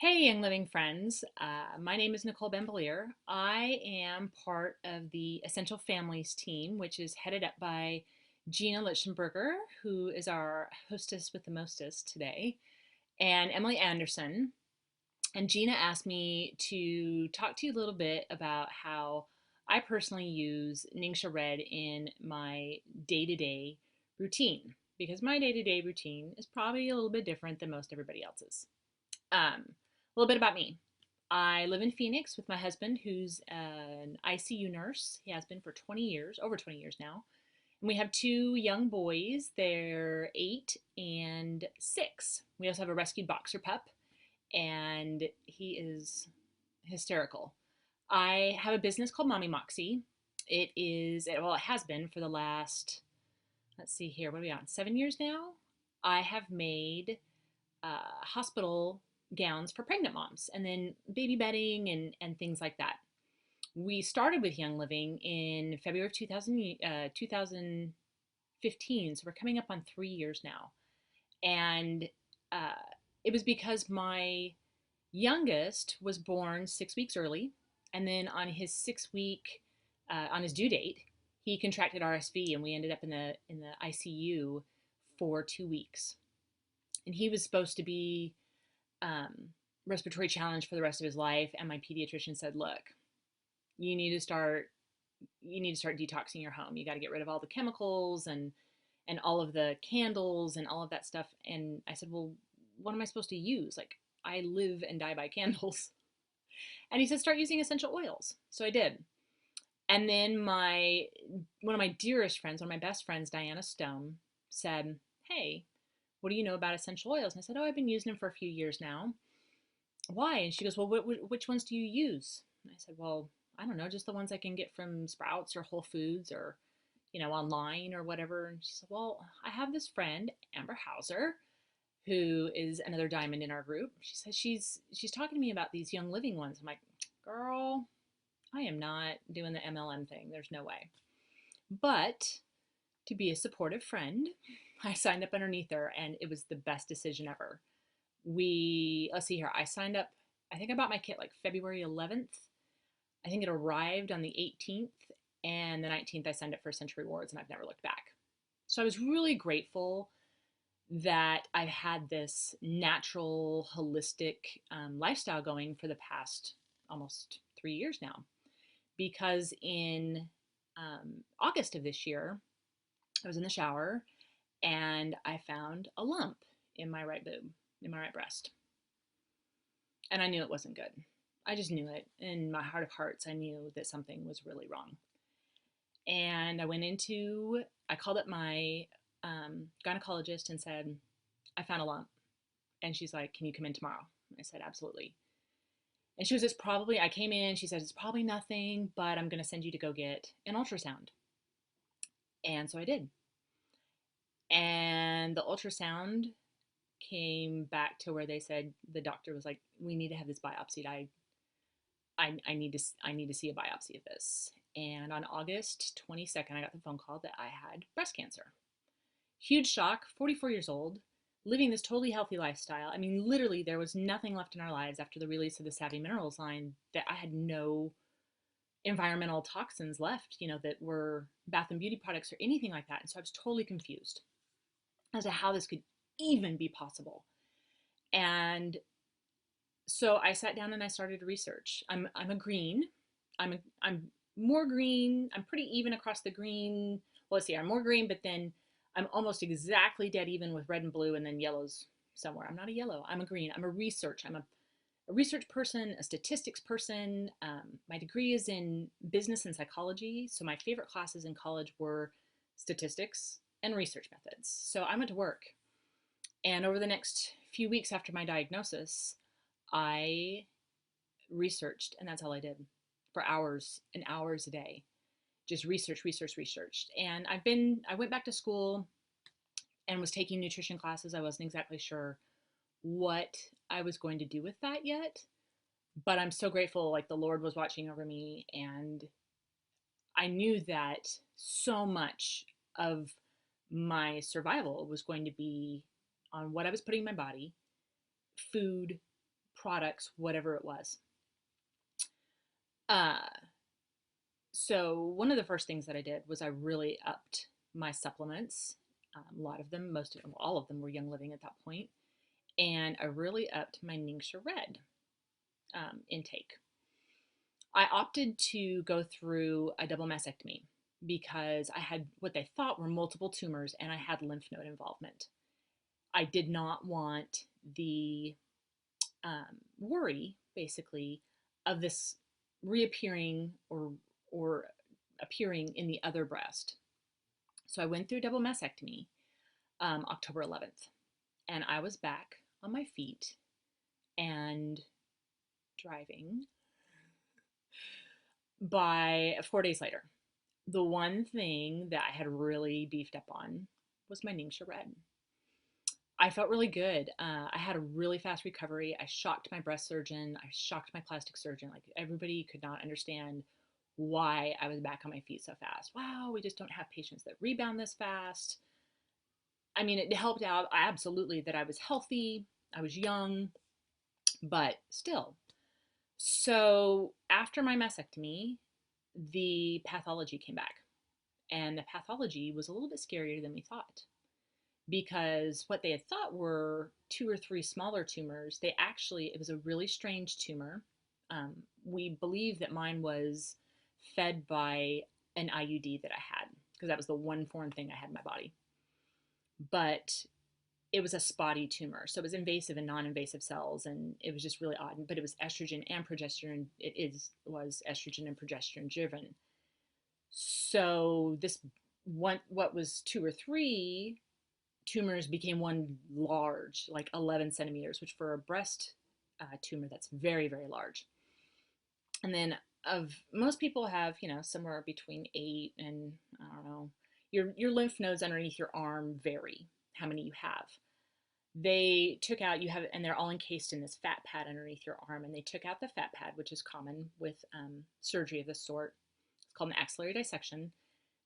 Hey, Young Living friends. My name is Nicole Benbelier. I am part of the Essential Families team, which is headed up by Gina Lichtenberger, who is our hostess with the mostest today, and Emily Anderson. And Gina asked me to talk to you a little bit about how I personally use Ningxia Red in my day to day routine, because my day to day routine is probably a little bit different than most everybody else's. A little bit about me. I live in Phoenix with my husband, who's an ICU nurse. He has been for 20 years, over 20 years now. And we have two young boys. They're 8 and 6. We also have a rescued boxer pup, and he is hysterical. I have a business called Mommy Moxie. It is, well, it has been for the last, let's see here, what are we on? 7 years now? I have made hospital gowns for pregnant moms and then baby bedding and things like that. We started with Young Living in February of 2015, so we're coming up on 3 years now. And uh, it was because my youngest was born 6 weeks early, and then on his 6 week, on his due date, he contracted RSV, and we ended up in the ICU for 2 weeks. And he was supposed to be um, respiratory challenge for the rest of his life. And my pediatrician said, "Look, you need to start detoxing your home. You got to get rid of all the chemicals and all of the candles and all of that stuff." And I said, "Well, what am I supposed to use? Like, I live and die by candles." And he said, "Start using essential oils." So I did. And then one of my dearest friends, one of my best friends, Diana Stone, said, "Hey, what do you know about essential oils?" And I said, "Oh, I've been using them for a few years now." "Why?" And she goes, "Well, which ones do you use?" And I said, "Well, I don't know, just the ones I can get from Sprouts or Whole Foods or, online or whatever." And she said, "Well, I have this friend, Amber Hauser, who is another diamond in our group." She says she's talking to me about these Young Living ones. I'm like, "Girl, I am not doing the MLM thing. There's no way." But to be a supportive friend, I signed up underneath her, and it was the best decision ever. Let's see here, I signed up, I think I bought my kit like February 11th. I think it arrived on the 18th, and the 19th I signed up for Essential Rewards, and I've never looked back. So I was really grateful that I've had this natural, holistic lifestyle going for the past almost 3 years now. Because in August of this year, I was in the shower and I found a lump in my right boob, in my right breast. And I knew it wasn't good. I just knew it. In my heart of hearts, I knew that something was really wrong. And I called up my gynecologist and said, "I found a lump." And she's like, "Can you come in tomorrow?" I said, "Absolutely." And she was, I came in, she said, "It's probably nothing, but I'm going to send you to go get an ultrasound." And so I did. And the ultrasound came back to where they said, the doctor was like, "We need to have this biopsied. I need to see a biopsy of this." And on August 22nd, I got the phone call that I had breast cancer. Huge shock, 44 years old, living this totally healthy lifestyle. I mean, literally, there was nothing left in our lives after the release of the Savvy Minerals line that I had no environmental toxins left, that were bath and beauty products or anything like that. And so I was totally confused as to how this could even be possible. And so I sat down and I started to research. I'm a green. I'm more green. I'm pretty even across the green. Well, let's see. I'm more green, but then I'm almost exactly dead even with red and blue, and then yellows somewhere. I'm not a yellow. I'm a green. I'm a research. I'm a research person, a statistics person. My degree is in business and psychology. So my favorite classes in college were statistics and research methods. So I went to work. And over the next few weeks after my diagnosis, I researched, and that's all I did for hours and hours a day. Just researched. And I went back to school and was taking nutrition classes. I wasn't exactly sure what I was going to do with that yet, but I'm so grateful, like the Lord was watching over me, and I knew that so much of my survival was going to be on what I was putting in my body, food, products, whatever it was. Uh, so one of the first things that I did was I really upped my supplements. A lot of them, most of them, all of them were Young Living at that point, and I really upped my Ningxia Red intake. I opted to go through a double mastectomy because I had what they thought were multiple tumors and I had lymph node involvement. I did not want the worry, basically, of this reappearing or appearing in the other breast. So I went through double mastectomy October 11th, and I was back on my feet and driving by 4 days later. The one thing that I had really beefed up on was my Ningxia Red. I felt really good. I had a really fast recovery. I shocked my breast surgeon. I shocked my plastic surgeon. Like, everybody could not understand why I was back on my feet so fast. Wow, we just don't have patients that rebound this fast. I mean, it helped out absolutely that I was healthy, I was young, but still. So after my mastectomy, the pathology came back. And the pathology was a little bit scarier than we thought, because what they had thought were 2 or 3 smaller tumors, it was a really strange tumor. We believe that mine was fed by an IUD that I had, because that was the one foreign thing I had in my body. But it was a spotty tumor. So it was invasive and non-invasive cells, and it was just really odd. But it was estrogen and progesterone. Was estrogen and progesterone driven. So this one, what was 2 or 3 tumors became one large, like 11 centimeters, which for a breast tumor, that's very, very large. And then of most people have, somewhere between 8 and, I don't know, your lymph nodes underneath your arm vary how many you have. They took out, and they're all encased in this fat pad underneath your arm, and they took out the fat pad, which is common with surgery of this sort. It's called an axillary dissection.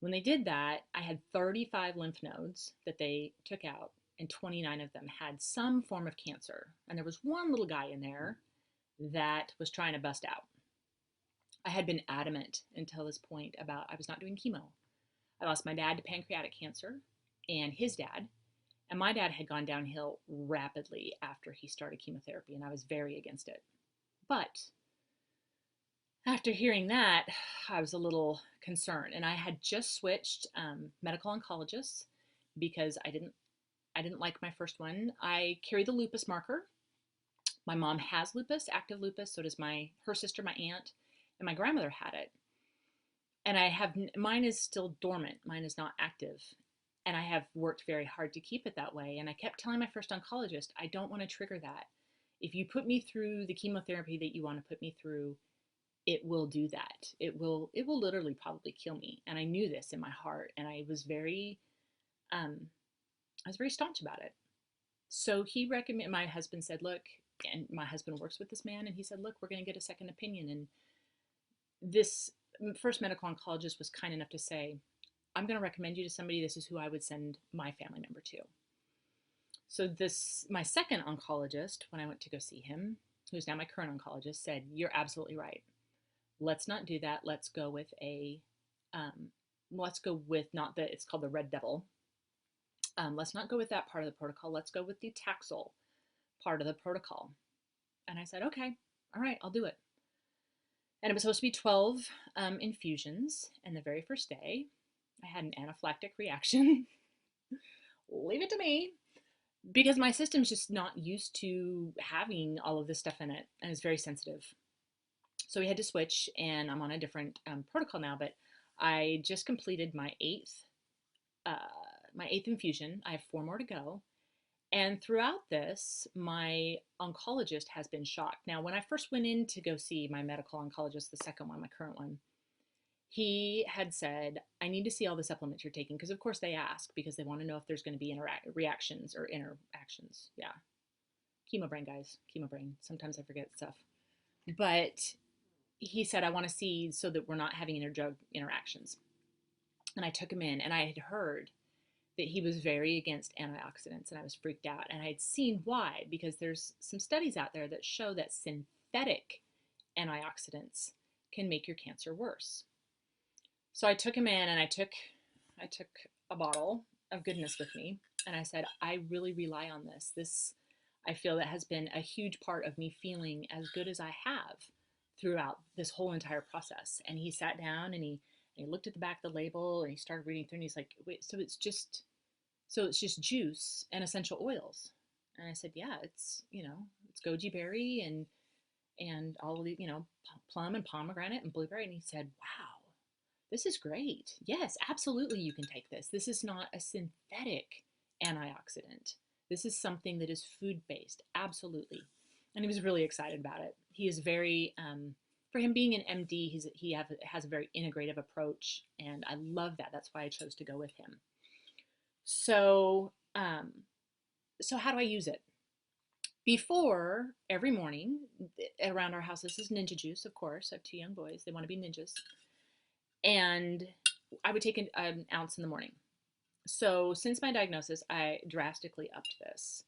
When they did that, I had 35 lymph nodes that they took out, and 29 of them had some form of cancer. And there was one little guy in there that was trying to bust out. I had been adamant until this point about I was not doing chemo. I lost my dad to pancreatic cancer and his dad, and my dad had gone downhill rapidly after he started chemotherapy, and I was very against it. But after hearing that, I was a little concerned, and I had just switched medical oncologists because I didn't like my first one. I carry the lupus marker. My mom has lupus, active lupus. So does her sister, my aunt, and my grandmother had it. And mine is still dormant. Mine is not active. And I have worked very hard to keep it that way. And I kept telling my first oncologist, I don't want to trigger that. If you put me through the chemotherapy that you want to put me through, it will do that. It will literally probably kill me. And I knew this in my heart. And I was very staunch about it. So my husband said, look, and my husband works with this man, and he said, look, we're going to get a second opinion. And this first medical oncologist was kind enough to say, I'm going to recommend you to somebody. This is who I would send my family member to. So my second oncologist, when I went to go see him, who's now my current oncologist, said, you're absolutely right. Let's not do that. Let's go with it's called the Red Devil. Let's not go with that part of the protocol. Let's go with the Taxol part of the protocol. And I said, okay, all right, I'll do it. And it was supposed to be 12 infusions. And the very first day, I had an anaphylactic reaction. Leave it to me. Because my system's just not used to having all of this stuff in it. And it's very sensitive. So we had to switch, and I'm on a different protocol now. But I just completed my eighth infusion. I have 4 more to go. And throughout this, my oncologist has been shocked. Now, when I first went in to go see my medical oncologist, the second one, my current one, he had said, I need to see all the supplements you're taking. Because, of course, they ask because they want to know if there's going to be reactions or interactions. Yeah. Chemo Brain, guys. Chemo Brain. Sometimes I forget stuff. But he said, I want to see so that we're not having interdrug interactions. And I took him in, and I had heard that he was very against antioxidants, and I was freaked out. And I'd seen why, because there's some studies out there that show that synthetic antioxidants can make your cancer worse. So I took him in, and I took a bottle of goodness with me, and I said, I really rely on this. This, I feel, that has been a huge part of me feeling as good as I have throughout this whole entire process. And he sat down, and he looked at the back of the label, and he started reading through, and he's like, wait, so it's just juice and essential oils. And I said, yeah, it's goji berry and all of the, plum and pomegranate and blueberry. And he said, wow, this is great. Yes, absolutely, you can take this. This is not a synthetic antioxidant. This is something that is food-based, absolutely. And he was really excited about it. He is very, for him being an MD, he has a very integrative approach, and I love that. That's why I chose to go with him. So, so how do I use it? Before, every morning around our house, this is ninja juice, of course. I have two young boys. They want to be ninjas. And I would take an ounce in the morning. So since my diagnosis, I drastically upped this.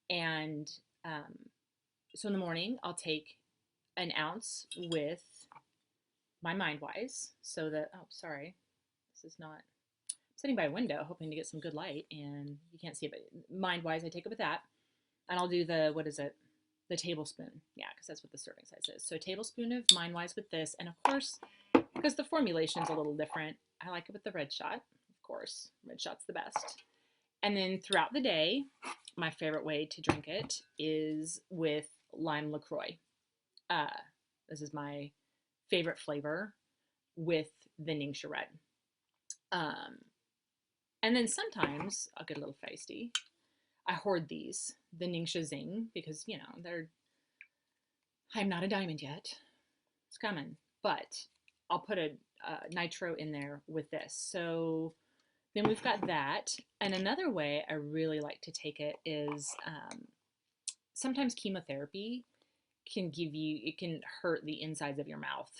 And so in the morning, I'll take an ounce with my MindWise. So that, oh, sorry, this is not, I'm sitting by a window hoping to get some good light, and you can't see it, but MindWise, I take it with that. And I'll do the, what is it? The tablespoon. Yeah, because that's what the serving size is. So a tablespoon of MindWise with this. And of course, because the formulation is a little different, I like it with the red shot. Of course, red shot's the best. And then throughout the day, my favorite way to drink it is with lime LaCroix. This is my favorite flavor with the Ningxia Red. And then sometimes I'll get a little feisty. I hoard these, the Ningxia Zing, because, I'm not a diamond yet. It's coming. But I'll put a nitro in there with this. So then we've got that. And another way I really like to take it is sometimes chemotherapy it can hurt the insides of your mouth,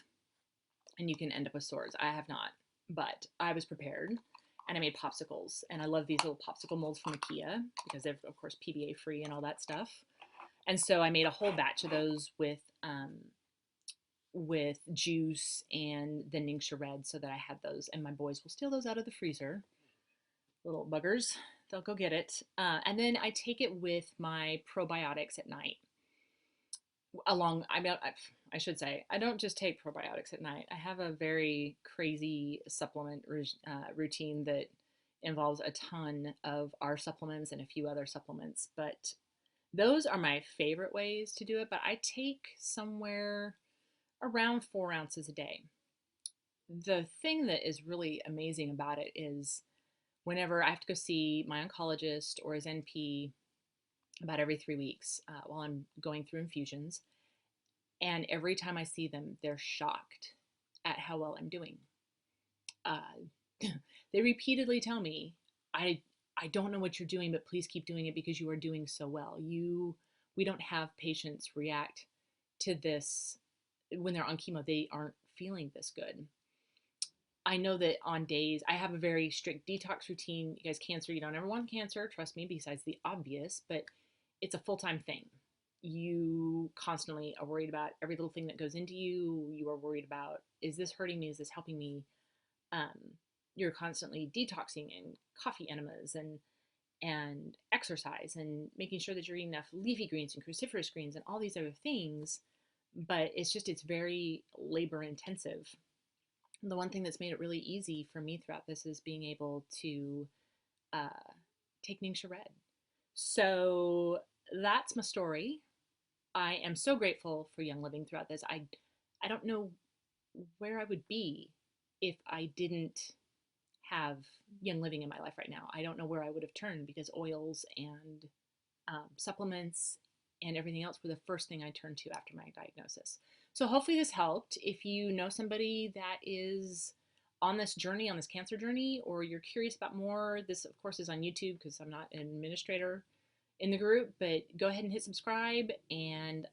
and you can end up with sores. I have not, but I was prepared, and I made popsicles. And I love these little popsicle molds from IKEA because they're, of course, PBA free and all that stuff. And so I made a whole batch of those with juice and the Ningxia Red, so that I had those, and my boys will steal those out of the freezer. Little buggers, they'll go get it. And then I take it with my probiotics at night. I should say, I don't just take probiotics at night. I have a very crazy supplement routine that involves a ton of our supplements and a few other supplements, but those are my favorite ways to do it. But I take somewhere around 4 ounces a day. The thing that is really amazing about it is whenever I have to go see my oncologist or his NP about every 3 weeks while I'm going through infusions, and every time I see them, they're shocked at how well I'm doing. They repeatedly tell me, I don't know what you're doing, but please keep doing it because you are doing so well. We don't have patients react to this when they're on chemo. They aren't feeling this good. I know that on days, I have a very strict detox routine. You guys, cancer, you don't ever want cancer, trust me, besides the obvious, but it's a full-time thing. You constantly are worried about every little thing that goes into you. You are worried about, is this hurting me? Is this helping me? You're constantly detoxing and coffee enemas and exercise and making sure that you're eating enough leafy greens and cruciferous greens and all these other things. But it's very labor intensive. The one thing that's made it really easy for me throughout this is being able to take Ningxia Red. So that's my story. I am so grateful for Young Living throughout this. I don't know where I would be if I didn't have Young Living in my life right now. I don't know where I would have turned, because oils and supplements and everything else were the first thing I turned to after my diagnosis. So hopefully this helped. If you know somebody that is on this journey, on this cancer journey, or you're curious about more, this of course is on YouTube because I'm not an administrator in the group, but go ahead and hit subscribe, and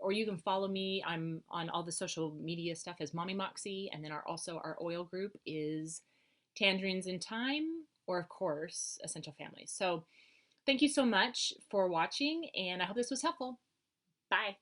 or you can follow me. I'm on all the social media stuff as Mommy Moxie, and then our oil group is Tangerines in Time, or of course, essential families. So thank you so much for watching, and I hope this was helpful. Bye.